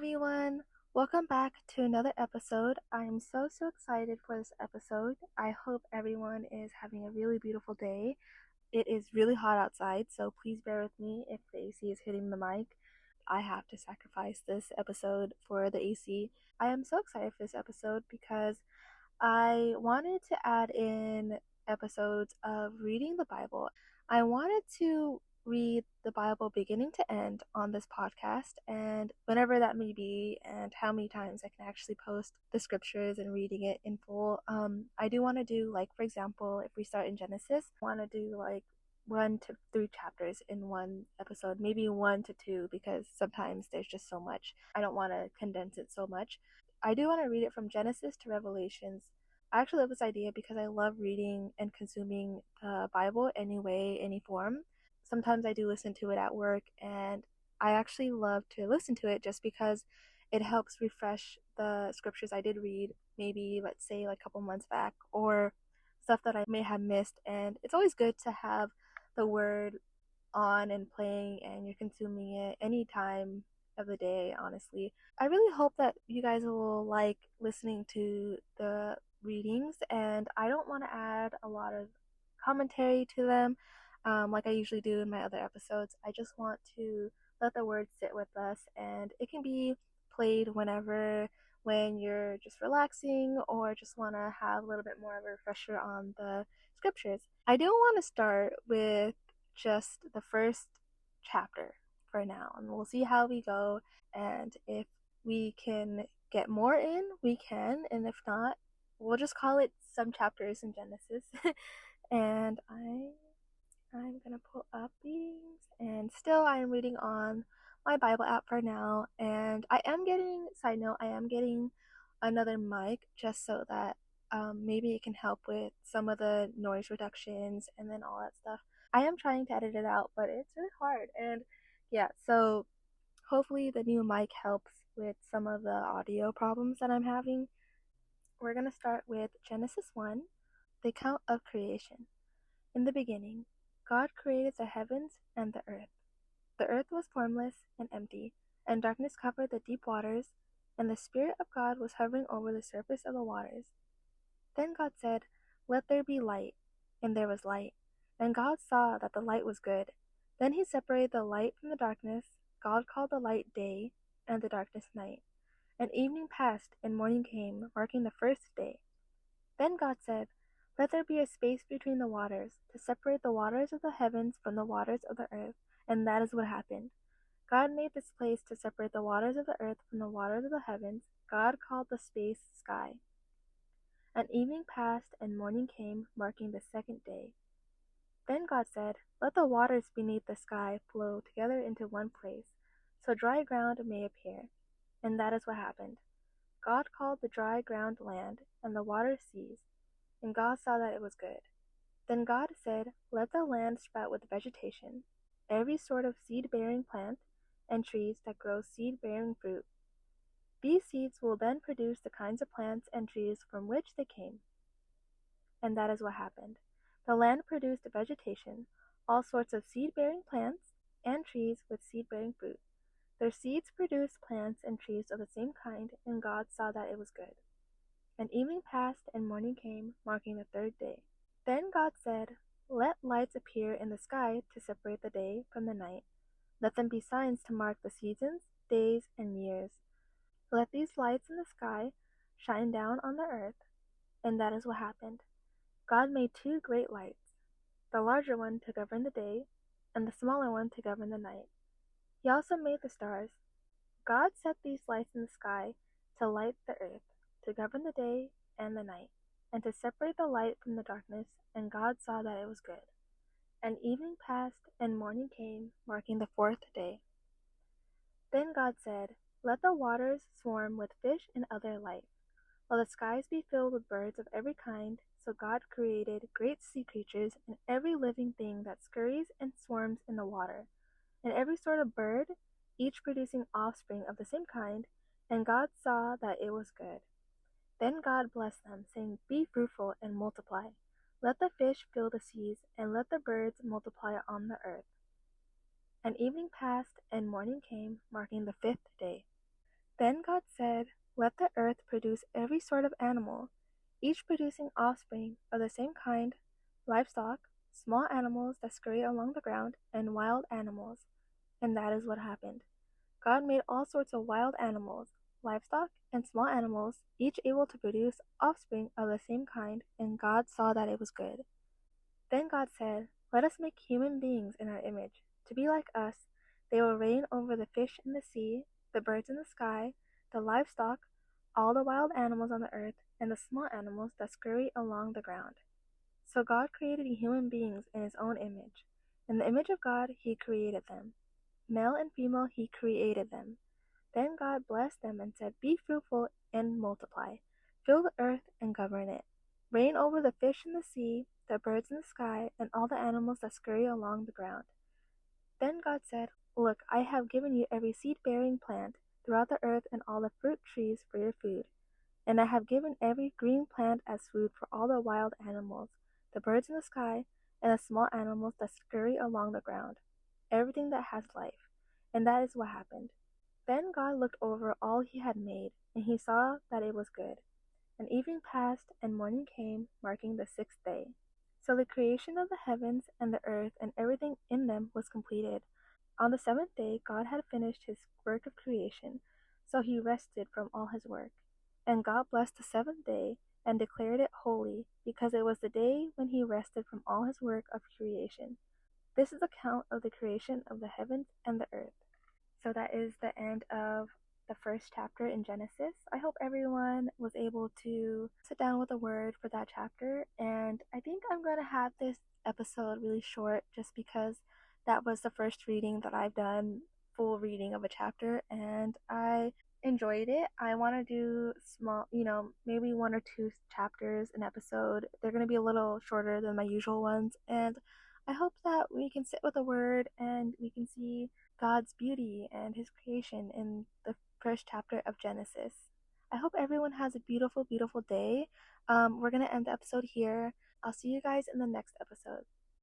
everyone. Welcome back to another episode. I'm so excited for this episode. I hope everyone is having a really beautiful day. It is really hot outside, so please bear with me if the AC is hitting the mic. I have to sacrifice this episode for the AC. I am so excited for this episode because I wanted to add in episodes of reading the Bible. I wanted to read the Bible beginning to end on this podcast, and whenever that may be, and how many times I can actually post the scriptures and reading it in full. I do want to do, like, for example, if we start in Genesis, I want to do like 1 to 3 chapters in one episode, maybe 1 to 2, because sometimes there's just so much. I don't want to condense it so much. I do want to read it from Genesis to Revelations. I actually love this idea because I love reading and consuming the Bible any way, any form. Sometimes I do listen to it at work, and I actually love to listen to it just because it helps refresh the scriptures I did read, maybe let's say like a couple months back, or stuff that I may have missed. And it's always good to have the word on and playing and you're consuming it any time of the day, honestly. I really hope that you guys will like listening to the readings, and I don't want to add a lot of commentary to them like I usually do in my other episodes. I just want to let the words sit with us, and it can be played when you're just relaxing or just want to have a little bit more of a refresher on the scriptures. I do want to start with just the first chapter for now, and we'll see how we go. And if we can get more in, we can, and if not, we'll just call it some chapters in Genesis. And I'm gonna pull up these, and still I am reading on my Bible app for now. And side note, I am getting another mic just so that maybe it can help with some of the noise reductions and then all that stuff. I am trying to edit it out, but it's really hard. And yeah, so hopefully the new mic helps with some of the audio problems that I'm having. We're gonna start with Genesis 1, the account of creation. In the beginning, God created the heavens and the earth. The earth was formless and empty, and darkness covered the deep waters, and the Spirit of God was hovering over the surface of the waters. Then God said, "Let there be light," and there was light. And God saw that the light was good. Then he separated the light from the darkness. God called the light day, and the darkness night. And evening passed, and morning came, marking the first day. Then God said, "Let there be a space between the waters, to separate the waters of the heavens from the waters of the earth." And that is what happened. God made this place to separate the waters of the earth from the waters of the heavens. God called the space sky. And evening passed, and morning came, marking the second day. Then God said, "Let the waters beneath the sky flow together into one place, so dry ground may appear." And that is what happened. God called the dry ground land, and the waters seas. And God saw that it was good. Then God said, "Let the land sprout with vegetation, every sort of seed-bearing plant, and trees that grow seed-bearing fruit. These seeds will then produce the kinds of plants and trees from which they came." And that is what happened. The land produced vegetation, all sorts of seed-bearing plants, and trees with seed-bearing fruit. Their seeds produced plants and trees of the same kind, and God saw that it was good. And evening passed, and morning came, marking the third day. Then God said, "Let lights appear in the sky to separate the day from the night. Let them be signs to mark the seasons, days, and years. Let these lights in the sky shine down on the earth." And that is what happened. God made 2 great lights, the larger one to govern the day, and the smaller one to govern the night. He also made the stars. God set these lights in the sky to light the earth, to govern the day and the night, and to separate the light from the darkness, and God saw that it was good. And evening passed, and morning came, marking the fourth day. Then God said, "Let the waters swarm with fish and other life. Let the skies be filled with birds of every kind." So God created great sea creatures and every living thing that scurries and swarms in the water, and every sort of bird, each producing offspring of the same kind, and God saw that it was good. Then God blessed them, saying, "Be fruitful and multiply. Let the fish fill the seas, and let the birds multiply on the earth." And evening passed, and morning came, marking the fifth day. produce every sort of animal, each producing offspring of the same kind, livestock, small animals that scurry along the ground, and wild animals. And that is what happened. God made all sorts of wild animals, livestock, and small animals, each able to produce offspring of the same kind, and God saw that it was good. Then God said, "Let us make human beings in our image, to be like us. They will reign over the fish in the sea, the birds in the sky, the livestock, all the wild animals on the earth, and the small animals that scurry along the ground." So God created human beings in his own image. In the image of God, he created them. Male and female, he created them. Then God blessed them and said, "Be fruitful and multiply. Fill the earth and govern it. Reign over the fish in the sea, the birds in the sky, and all the animals that scurry along the ground." Then God said, "Look, I have given you every seed-bearing plant throughout the earth and all the fruit trees for your food. And I have given every green plant as food for all the wild animals, the birds in the sky, and the small animals that scurry along the ground, everything that has life." And that is what happened. Then God looked over all he had made, and he saw that it was good. And evening passed, and morning came, marking the sixth day. So the creation of the heavens and the earth and everything in them was completed. On the seventh day, God had finished his work of creation, so he rested from all his work. And God blessed the seventh day and declared it holy, because it was the day when he rested from all his work of creation. This is the account of the creation of the heavens and the earth. So that is the end of the first chapter in Genesis. I hope everyone was able to sit down with a word for that chapter. And I think I'm going to have this episode really short just because that was the first reading that I've done, full reading of a chapter, and I enjoyed it. I want to do small, maybe one or two chapters an episode. They're going to be a little shorter than my usual ones. And I hope that we can sit with a word and we can see God's beauty and his creation in the first chapter of Genesis. I hope everyone has a beautiful, beautiful day. We're going to end the episode here. I'll see you guys in the next episode.